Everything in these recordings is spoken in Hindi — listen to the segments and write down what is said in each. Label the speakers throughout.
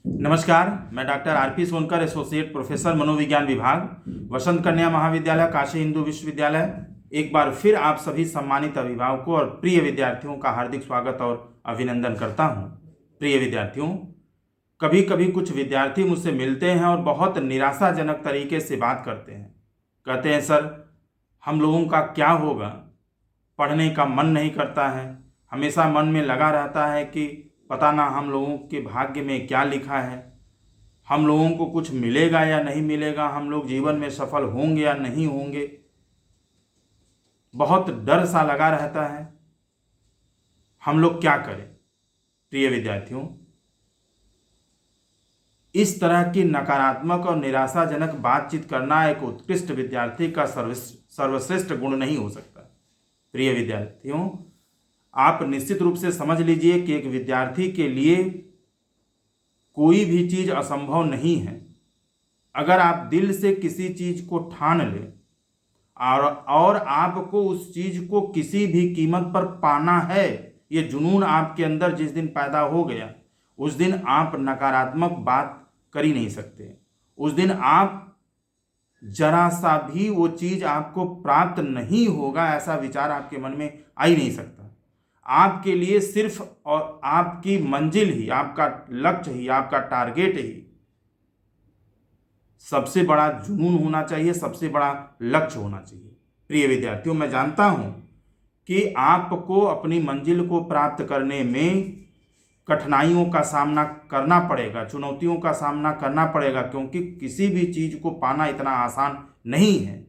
Speaker 1: नमस्कार, मैं doctor RP Sonkar, associate professor मनोविज्ञान विभाग, वसंत कन्या महाविद्यालय, काशी हिंदू विश्वविद्यालय। एक बार फिर आप सभी सम्मानित अभिभावकों और प्रिय विद्यार्थियों का हार्दिक स्वागत और अभिनंदन करता हूं। प्रिय विद्यार्थियों, कभी कभी कुछ विद्यार्थी मुझसे मिलते हैं और बहुत निराशाजनक तरीके से बात करते हैं। कहते हैं, सर हम लोगों का क्या होगा, पढ़ने का मन नहीं करता है, हमेशा मन में लगा रहता है कि पता ना हम लोगों के भाग्य में क्या लिखा है, हम लोगों को कुछ मिलेगा या नहीं मिलेगा, हम लोग जीवन में सफल होंगे या नहीं होंगे। बहुत डर सा लगा रहता है। हम लोग क्या करें? प्रिय विद्यार्थियों, इस तरह की नकारात्मक और निराशाजनक बातचीत करना एक उत्कृष्ट विद्यार्थी का सर्वश्रेष्ठ गुण नहीं हो सकता। प्रिय विद्यार्थियों, आप निश्चित रूप से समझ लीजिए कि एक विद्यार्थी के लिए कोई भी चीज असंभव नहीं है। अगर आप दिल से किसी चीज को ठान लें और आपको उस चीज को किसी भी कीमत पर पाना है, ये जुनून आपके अंदर जिस दिन पैदा हो गया, उस दिन आप नकारात्मक बात कर ही नहीं सकते। उस दिन आप जरा सा भी वो चीज आपको प्राप्त नहीं होगा, ऐसा विचार आपके मन में आ ही नहीं सकता। आपके लिए सिर्फ और आपकी मंजिल ही, आपका लक्ष्य ही, आपका टारगेट ही सबसे बड़ा जुनून होना चाहिए, सबसे बड़ा लक्ष्य होना चाहिए। प्रिय विद्यार्थियों, मैं जानता हूं कि आपको अपनी मंजिल को प्राप्त करने में कठिनाइयों का सामना करना पड़ेगा, चुनौतियों का सामना करना पड़ेगा, क्योंकि किसी भी चीज को पाना इतना आसान नहीं है,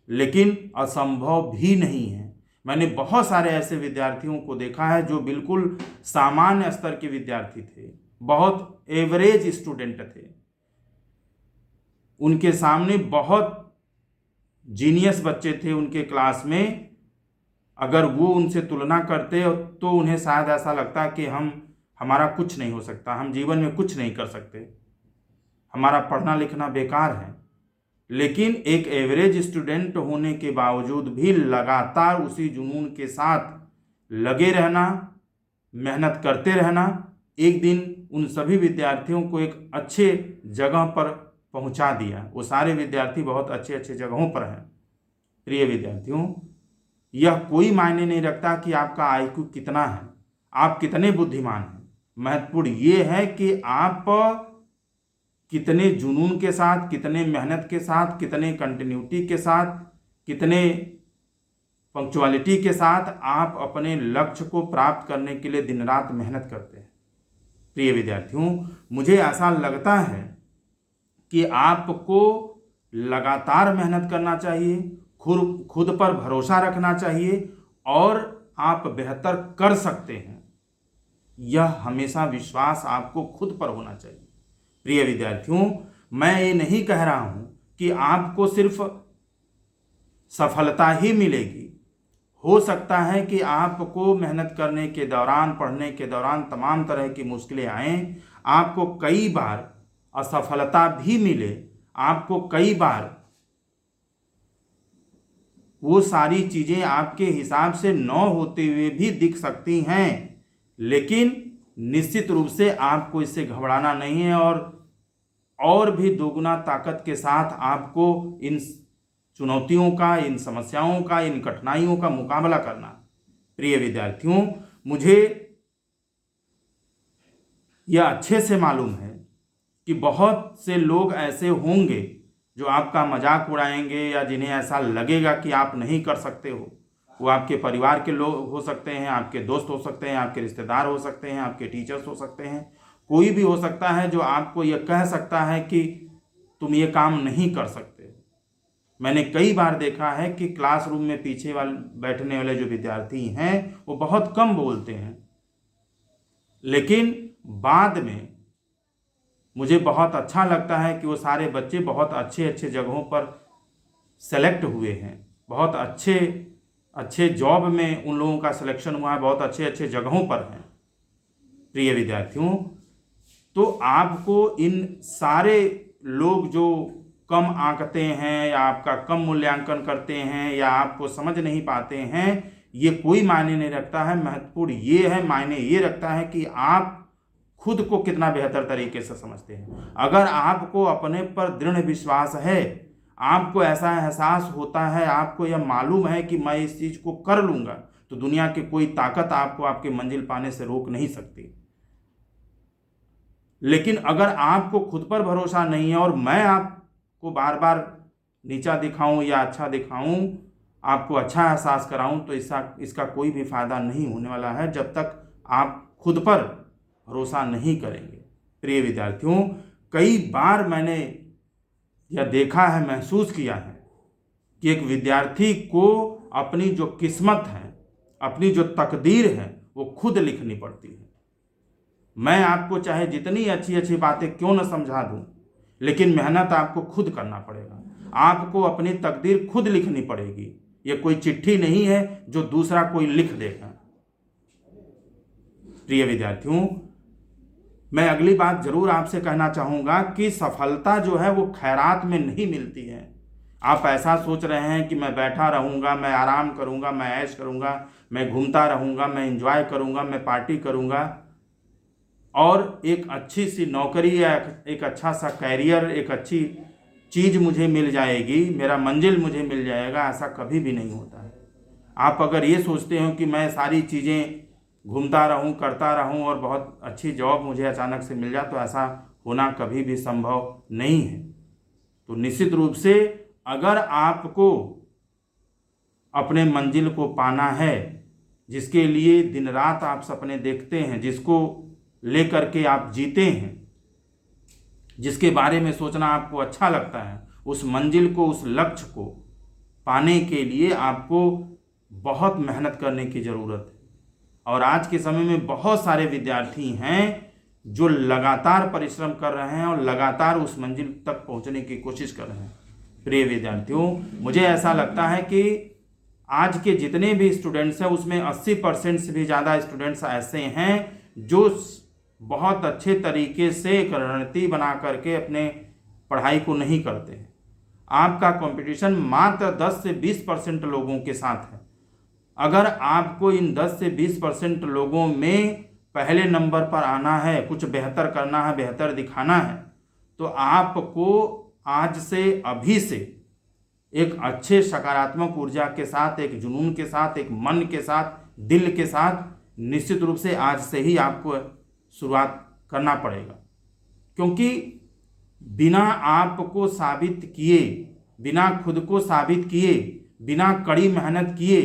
Speaker 1: लेकिन असंभव भी नहीं है। मैंने बहुत सारे ऐसे विद्यार्थियों को देखा है जो बिल्कुल सामान्य स्तर के विद्यार्थी थे, बहुत एवरेज स्टूडेंट थे। उनके सामने बहुत जीनियस बच्चे थे उनके क्लास में। अगर वो उनसे तुलना करते तो उन्हें शायद ऐसा लगता कि हमारा कुछ नहीं हो सकता, हम जीवन में कुछ नहीं कर सकते, हमारा पढ़ना लिखना बेकार है। लेकिन एक एवरेज स्टूडेंट होने के बावजूद भी लगातार उसी जुनून के साथ लगे रहना, मेहनत करते रहना, एक दिन उन सभी विद्यार्थियों को एक अच्छे जगह पर पहुंचा दिया। वो सारे विद्यार्थी बहुत अच्छे अच्छे जगहों पर हैं। प्रिय विद्यार्थियों, यह कोई मायने नहीं रखता कि आपका आईक्यू कितना है, आप कितने बुद्धिमान हैं। महत्वपूर्ण ये है कि आप कितने जुनून के साथ, कितने मेहनत के साथ, कितने कंटिन्यूटी के साथ, कितने पंक्चुअलिटी के साथ आप अपने लक्ष्य को प्राप्त करने के लिए दिन रात मेहनत करते हैं। प्रिय विद्यार्थियों, मुझे ऐसा लगता है कि आपको लगातार मेहनत करना चाहिए, खुद पर भरोसा रखना चाहिए और आप बेहतर कर सकते हैं, यह हमेशा विश्वास आपको खुद पर होना चाहिए। प्रिय विद्यार्थियों, मैं ये नहीं कह रहा हूं कि आपको सिर्फ सफलता ही मिलेगी। हो सकता है कि आपको मेहनत करने के दौरान, पढ़ने के दौरान तमाम तरह की मुश्किलें आएं, आपको कई बार असफलता भी मिले, आपको कई बार वो सारी चीजें आपके हिसाब से न होते हुए भी दिख सकती हैं, लेकिन निश्चित रूप से आपको इससे घबराना नहीं है और भी दोगुना ताकत के साथ आपको इन चुनौतियों का, इन समस्याओं का, इन कठिनाइयों का मुकाबला करना। प्रिय विद्यार्थियों, मुझे यह अच्छे से मालूम है कि बहुत से लोग ऐसे होंगे जो आपका मजाक उड़ाएंगे या जिन्हें ऐसा लगेगा कि आप नहीं कर सकते हो। वो आपके परिवार के लोग हो सकते हैं, आपके दोस्त हो सकते हैं, आपके रिश्तेदार हो सकते हैं, आपके टीचर्स हो सकते हैं, कोई भी हो सकता है जो आपको यह कह सकता है कि तुम ये काम नहीं कर सकते। मैंने कई बार देखा है कि क्लासरूम में पीछे बैठने वाले जो विद्यार्थी हैं वो बहुत कम बोलते हैं, लेकिन बाद में मुझे बहुत अच्छा लगता है कि वो सारे बच्चे बहुत अच्छे अच्छे जगहों पर सेलेक्ट हुए हैं, बहुत अच्छे अच्छे जॉब में उन लोगों का सिलेक्शन हुआ है, बहुत अच्छे अच्छे जगहों पर हैं। प्रिय विद्यार्थियों, तो आपको इन सारे लोग जो कम आंकते हैं या आपका कम मूल्यांकन करते हैं या आपको समझ नहीं पाते हैं, ये कोई मायने नहीं रखता है। महत्वपूर्ण ये है, मायने ये रखता है कि आप खुद को कितना बेहतर तरीके से समझते हैं। अगर आपको अपने पर दृढ़ विश्वास है, आपको ऐसा एहसास होता है, आपको यह मालूम है कि मैं इस चीज़ को कर लूँगा, तो दुनिया की कोई ताकत आपको आपकी मंजिल पाने से रोक नहीं सकती। लेकिन अगर आपको खुद पर भरोसा नहीं है और मैं आपको बार बार नीचा दिखाऊं या अच्छा दिखाऊं, आपको अच्छा एहसास कराऊं, तो इसका कोई भी फायदा नहीं होने वाला है जब तक आप खुद पर भरोसा नहीं करेंगे। प्रिय विद्यार्थियों, कई बार मैंने यह देखा है, महसूस किया है कि एक विद्यार्थी को अपनी जो किस्मत है, अपनी जो तकदीर है, वो खुद लिखनी पड़ती है। मैं आपको चाहे जितनी अच्छी अच्छी बातें क्यों न समझा दूं, लेकिन मेहनत आपको खुद करना पड़ेगा। आपको अपनी तकदीर खुद लिखनी पड़ेगी। ये कोई चिट्ठी नहीं है जो दूसरा कोई लिख देगा। प्रिय विद्यार्थियों, मैं अगली बात जरूर आपसे कहना चाहूंगा कि सफलता जो है वो खैरात में नहीं मिलती है। आप ऐसा सोच रहे हैं कि मैं बैठा रहूंगा, मैं आराम करूंगा, मैं ऐश करूंगा, मैं घूमता रहूंगा, मैं एंजॉय करूंगा, मैं पार्टी करूंगा और एक अच्छी सी नौकरी या एक अच्छा सा कैरियर, एक अच्छी चीज़ मुझे मिल जाएगी, मेरा मंजिल मुझे मिल जाएगा, ऐसा कभी भी नहीं होता है। आप अगर ये सोचते हो कि मैं सारी चीज़ें घूमता रहूं, करता रहूं और बहुत अच्छी जॉब मुझे अचानक से मिल जाए, तो ऐसा होना कभी भी संभव नहीं है। तो निश्चित रूप से अगर आपको अपने मंजिल को पाना है, जिसके लिए दिन रात आप सपने देखते हैं, जिसको लेकर के आप जीते हैं, जिसके बारे में सोचना आपको अच्छा लगता है, उस मंजिल को, उस लक्ष्य को पाने के लिए आपको बहुत मेहनत करने की ज़रूरत है। और आज के समय में बहुत सारे विद्यार्थी हैं जो लगातार परिश्रम कर रहे हैं और लगातार उस मंजिल तक पहुंचने की कोशिश कर रहे हैं। प्रिय विद्यार्थियों, मुझे ऐसा लगता है कि आज के जितने भी स्टूडेंट्स हैं उसमें 80% से भी ज़्यादा स्टूडेंट्स ऐसे हैं जो बहुत अच्छे तरीके से एक रणनीति बना करके अपने पढ़ाई को नहीं करते हैं। आपका कंपटीशन मात्र 10 से 20% लोगों के साथ है। अगर आपको इन 10 से 20% लोगों में पहले नंबर पर आना है, कुछ बेहतर करना है, बेहतर दिखाना है, तो आपको आज से, अभी से एक अच्छे सकारात्मक ऊर्जा के साथ, एक जुनून के साथ, एक मन के साथ, दिल के साथ निश्चित रूप से आज से ही आपको शुरुआत करना पड़ेगा। क्योंकि बिना आपको साबित किए, बिना खुद को साबित किए, बिना कड़ी मेहनत किए,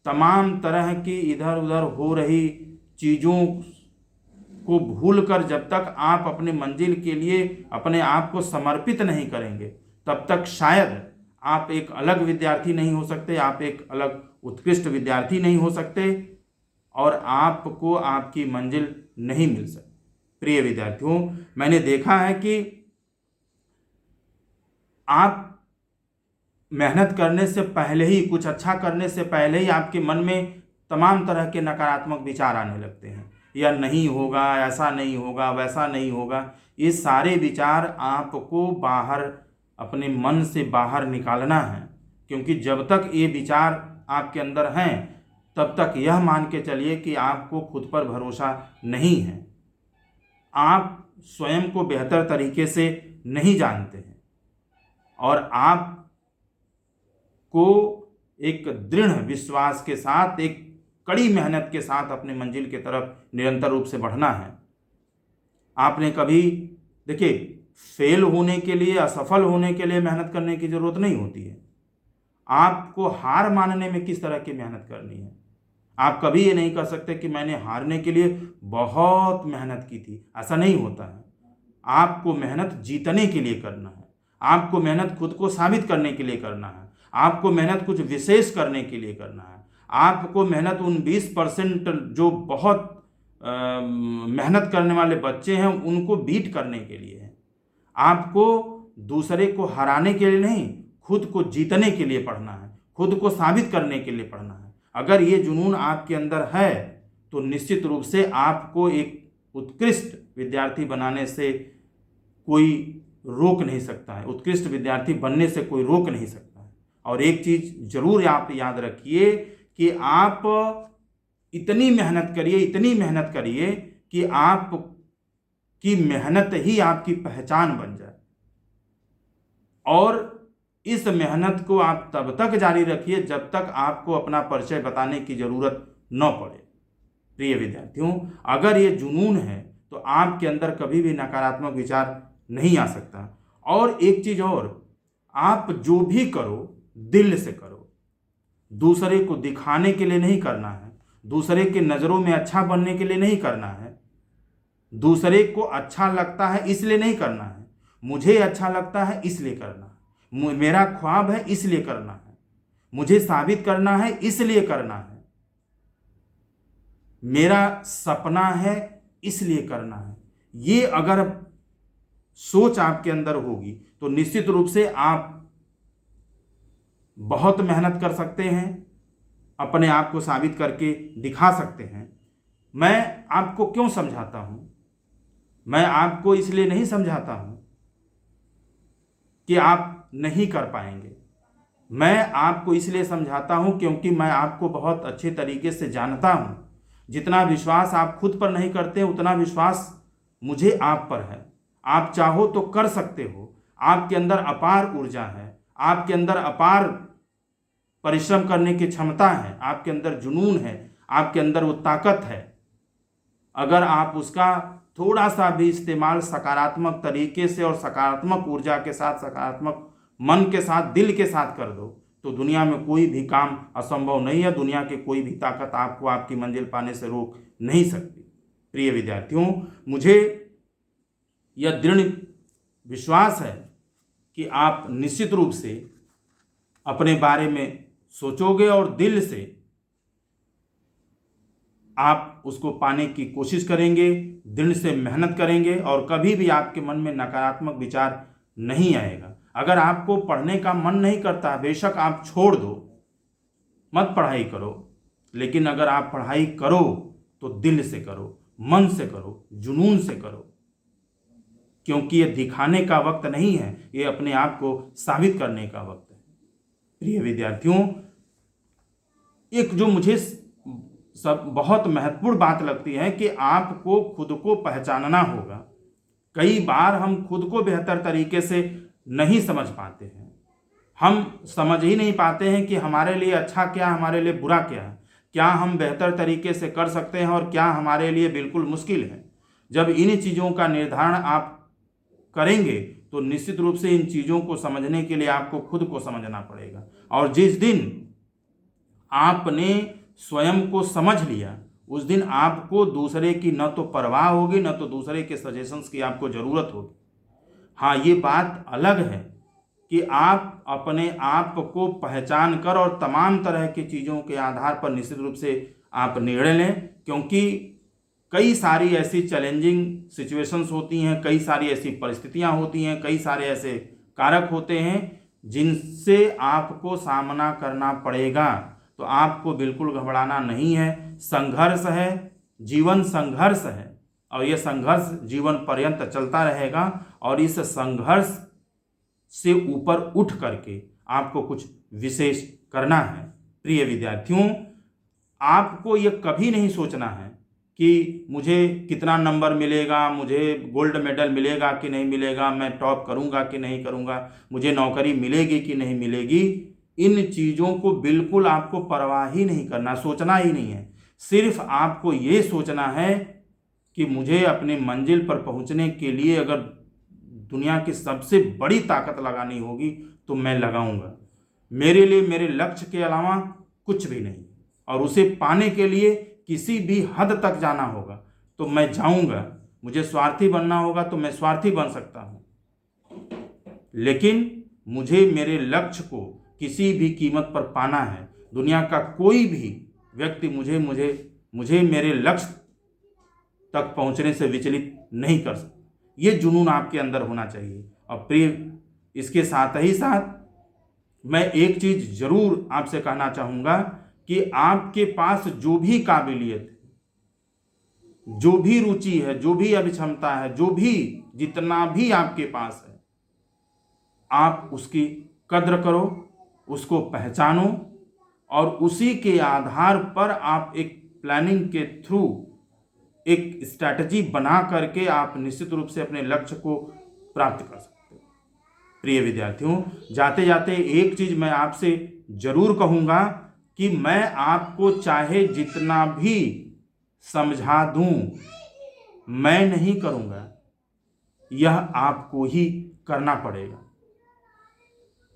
Speaker 1: तमाम तरह की इधर उधर हो रही चीज़ों को भूलकर जब तक आप अपने मंजिल के लिए अपने आप को समर्पित नहीं करेंगे, तब तक शायद आप एक अलग विद्यार्थी नहीं हो सकते, आप एक अलग उत्कृष्ट विद्यार्थी नहीं हो सकते और आपको आपकी मंजिल नहीं मिल सकती। प्रिय विद्यार्थियों, मैंने देखा है कि आप मेहनत करने से पहले ही, कुछ अच्छा करने से पहले ही आपके मन में तमाम तरह के नकारात्मक विचार आने लगते हैं। यह नहीं होगा, ऐसा नहीं होगा, वैसा नहीं होगा। ये सारे विचार आपको बाहर, अपने मन से बाहर निकालना है। क्योंकि जब तक ये विचार आपके अंदर हैं, तब तक यह मान के चलिए कि आपको खुद पर भरोसा नहीं है, आप स्वयं को बेहतर तरीके से नहीं जानते हैं और आप को एक दृढ़ विश्वास के साथ, एक कड़ी मेहनत के साथ अपने मंजिल की तरफ निरंतर रूप से बढ़ना है। आपने कभी, देखिए, फेल होने के लिए, असफल होने के लिए मेहनत करने की ज़रूरत नहीं होती है। आपको हार मानने में किस तरह की मेहनत करनी है। आप कभी ये नहीं कर सकते कि मैंने हारने के लिए बहुत मेहनत की थी, ऐसा नहीं होता है। आपको मेहनत जीतने के लिए करना है, आपको मेहनत खुद को साबित करने के लिए करना है, आपको मेहनत कुछ विशेष करने के लिए करना है, आपको मेहनत उन 20% जो बहुत मेहनत करने वाले बच्चे हैं उनको बीट करने के लिए है। आपको दूसरे को हराने के लिए नहीं, खुद को जीतने के लिए पढ़ना है, खुद को साबित करने के लिए पढ़ना है। अगर ये जुनून आपके अंदर है तो निश्चित रूप से आपको एक उत्कृष्ट विद्यार्थी बनाने से कोई रोक नहीं सकता है, उत्कृष्ट विद्यार्थी बनने से कोई रोक नहीं सकता है। और एक चीज़ जरूर आप याद रखिए कि आप इतनी मेहनत करिए, इतनी मेहनत करिए कि आप की मेहनत ही आपकी पहचान बन जाए, और इस मेहनत को आप तब तक जारी रखिए जब तक आपको अपना परिचय बताने की जरूरत न पड़े। प्रिय विद्यार्थियों, अगर ये जुनून है तो आपके अंदर कभी भी नकारात्मक विचार नहीं आ सकता। और एक चीज और, आप जो भी करो दिल से करो, दूसरे को दिखाने के लिए नहीं करना है, दूसरे के नजरों में अच्छा बनने के लिए नहीं करना है, दूसरे को अच्छा लगता है इसलिए नहीं करना है, मुझे अच्छा लगता है इसलिए करना है, मेरा ख्वाब है इसलिए करना है, मुझे साबित करना है इसलिए करना है, मेरा सपना है इसलिए करना है। ये अगर सोच आपके अंदर होगी तो निश्चित रूप से आप बहुत मेहनत कर सकते हैं, अपने आप को साबित करके दिखा सकते हैं। मैं आपको क्यों समझाता हूं? मैं आपको इसलिए नहीं समझाता हूं कि आप नहीं कर पाएंगे, मैं आपको इसलिए समझाता हूं क्योंकि मैं आपको बहुत अच्छे तरीके से जानता हूं। जितना विश्वास आप खुद पर नहीं करते उतना विश्वास मुझे आप पर है। आप चाहो तो कर सकते हो, आपके अंदर अपार ऊर्जा है, आपके अंदर अपार परिश्रम करने की क्षमता है, आपके अंदर जुनून है, आपके अंदर वो ताकत है। अगर आप उसका थोड़ा सा भी इस्तेमाल सकारात्मक तरीके से और सकारात्मक ऊर्जा के साथ, सकारात्मक मन के साथ, दिल के साथ कर दो तो दुनिया में कोई भी काम असंभव नहीं है। दुनिया की कोई भी ताकत आपको आपकी मंजिल पाने से रोक नहीं सकती। प्रिय विद्यार्थियों, मुझे यह दृढ़ विश्वास है कि आप निश्चित रूप से अपने बारे में सोचोगे और दिल से आप उसको पाने की कोशिश करेंगे, दृढ़ से मेहनत करेंगे और कभी भी आपके मन में नकारात्मक विचार नहीं आएगा। अगर आपको पढ़ने का मन नहीं करता, बेशक आप छोड़ दो, मत पढ़ाई करो, लेकिन अगर आप पढ़ाई करो तो दिल से करो, मन से करो, जुनून से करो, क्योंकि ये दिखाने का वक्त नहीं है, ये अपने आप को साबित करने का वक्त है। प्रिय विद्यार्थियों, एक जो मुझे सब बहुत महत्वपूर्ण बात लगती है कि आपको खुद को पहचानना होगा। कई बार हम खुद को बेहतर तरीके से नहीं समझ पाते हैं, हम समझ ही नहीं पाते हैं कि हमारे लिए अच्छा क्या, हमारे लिए बुरा क्या है, क्या हम बेहतर तरीके से कर सकते हैं और क्या हमारे लिए बिल्कुल मुश्किल है। जब इन चीज़ों का निर्धारण आप करेंगे तो निश्चित रूप से इन चीज़ों को समझने के लिए आपको खुद को समझना पड़ेगा। और जिस दिन आपने स्वयं को समझ लिया उस दिन आपको दूसरे की न तो परवाह होगी, न तो दूसरे के सजेशंस की आपको ज़रूरत होगी। हाँ, ये बात अलग है कि आप अपने आप को पहचान कर और तमाम तरह की चीज़ों के आधार पर निश्चित रूप से आप निर्णय लें, क्योंकि कई सारी ऐसी चैलेंजिंग सिचुएशंस होती हैं, कई सारी ऐसी परिस्थितियां होती हैं, कई सारे ऐसे कारक होते हैं जिनसे आपको सामना करना पड़ेगा। तो आपको बिल्कुल घबराना नहीं है। संघर्ष है, जीवन संघर्ष है और यह संघर्ष जीवन पर्यंत चलता रहेगा। और इस संघर्ष से ऊपर उठ करके आपको कुछ विशेष करना है। प्रिय विद्यार्थियों, आपको यह कभी नहीं सोचना है कि मुझे कितना नंबर मिलेगा, मुझे गोल्ड मेडल मिलेगा कि नहीं मिलेगा, मैं टॉप करूंगा कि नहीं करूंगा, मुझे नौकरी मिलेगी कि नहीं मिलेगी। इन चीज़ों को बिल्कुल आपको परवाह ही नहीं करना, सोचना ही नहीं है। सिर्फ आपको ये सोचना है कि मुझे अपनी मंजिल पर पहुंचने के लिए अगर दुनिया की सबसे बड़ी ताकत लगानी होगी तो मैं लगाऊंगा। मेरे लिए मेरे लक्ष्य के अलावा कुछ भी नहीं, और उसे पाने के लिए किसी भी हद तक जाना होगा तो मैं जाऊंगा। मुझे स्वार्थी बनना होगा तो मैं स्वार्थी बन सकता हूं, लेकिन मुझे मेरे लक्ष्य को किसी भी कीमत पर पाना है। दुनिया का कोई भी व्यक्ति मुझे मेरे लक्ष्य तक पहुंचने से विचलित नहीं कर सकता। ये जुनून आपके अंदर होना चाहिए। और प्रिय, इसके साथ ही साथ मैं एक चीज जरूर आपसे कहना चाहूंगा कि आपके पास जो भी काबिलियत है, जो भी रुचि है, जो भी अभिक्षमता है, जो भी जितना भी आपके पास है, आप उसकी कद्र करो, उसको पहचानो और उसी के आधार पर आप एक प्लानिंग के थ्रू एक स्ट्रैटेजी बना करके आप निश्चित रूप से अपने लक्ष्य को प्राप्त कर सकते हो। प्रिय विद्यार्थियों, जाते जाते एक चीज मैं आपसे जरूर कहूंगा कि मैं आपको चाहे जितना भी समझा दूं, मैं नहीं करूंगा, यह आपको ही करना पड़ेगा।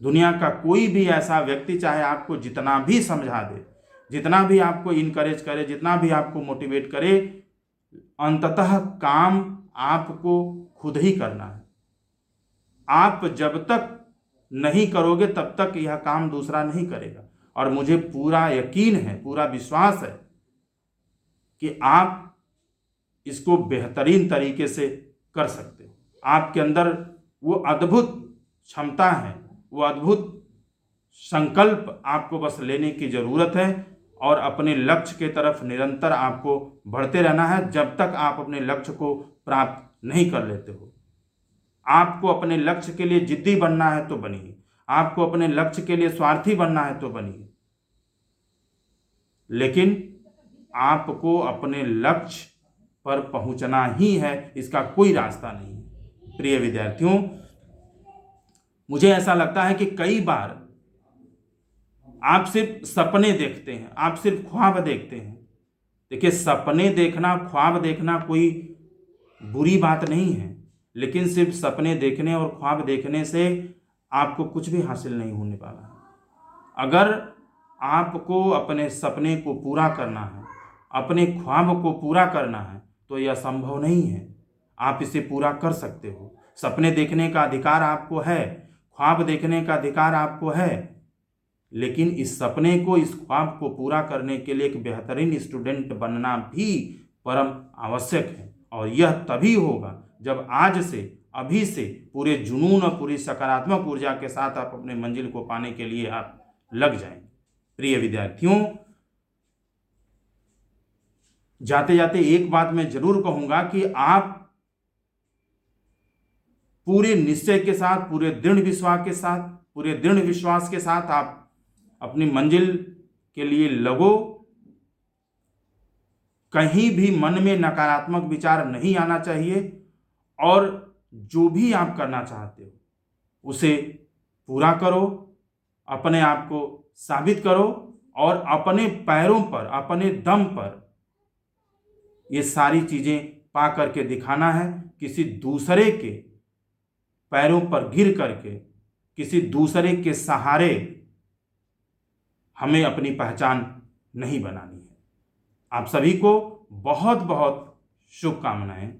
Speaker 1: दुनिया का कोई भी ऐसा व्यक्ति चाहे आपको जितना भी समझा दे, जितना भी आपको इनकरेज करे, जितना भी आपको मोटिवेट करे, अंततः काम आपको खुद ही करना है। आप जब तक नहीं करोगे तब तक यह काम दूसरा नहीं करेगा। और मुझे पूरा यकीन है, पूरा विश्वास है कि आप इसको बेहतरीन तरीके से कर सकते हो। आपके अंदर वो अद्भुत क्षमता है, वो अद्भुत संकल्प आपको बस लेने की जरूरत है और अपने लक्ष्य के तरफ निरंतर आपको बढ़ते रहना है जब तक आप अपने लक्ष्य को प्राप्त नहीं कर लेते हो। आपको अपने लक्ष्य के लिए जिद्दी बनना है तो बनिए, आपको अपने लक्ष्य के लिए स्वार्थी बनना है तो बनिए, लेकिन आपको अपने लक्ष्य पर पहुंचना ही है, इसका कोई रास्ता नहीं है। प्रिय विद्यार्थियों, मुझे ऐसा लगता है कि कई बार आप सिर्फ सपने देखते हैं, आप सिर्फ ख्वाब देखते हैं। देखिए, सपने देखना, ख्वाब देखना कोई बुरी बात नहीं है, लेकिन सिर्फ सपने देखने और ख्वाब देखने से आपको कुछ भी हासिल नहीं होने वाला है। अगर आपको अपने सपने को पूरा करना है, अपने ख्वाब को पूरा करना है, तो यह संभव नहीं है। आप इसे पूरा कर सकते हो। सपने देखने का अधिकार आपको है, ख्वाब देखने का अधिकार आपको है, लेकिन इस सपने को, इस ख्वाब को पूरा करने के लिए एक बेहतरीन स्टूडेंट बनना भी परम आवश्यक है। और यह तभी होगा जब आज से, अभी से पूरे जुनून और पूरी सकारात्मक ऊर्जा के साथ आप अपने मंजिल को पाने के लिए आप लग जाएंगे। प्रिय विद्यार्थियों, जाते जाते एक बात मैं जरूर कहूंगा कि आप पूरे निश्चय के साथ, पूरे दृढ़ विश्वास के साथ आप अपनी मंजिल के लिए लगो। कहीं भी मन में नकारात्मक विचार नहीं आना चाहिए और जो भी आप करना चाहते हो उसे पूरा करो, अपने आप को साबित करो और अपने पैरों पर, अपने दम पर ये सारी चीजें पा करके दिखाना है। किसी दूसरे के पैरों पर गिर करके, किसी दूसरे के सहारे हमें अपनी पहचान नहीं बनानी है। आप सभी को बहुत बहुत शुभकामनाएं।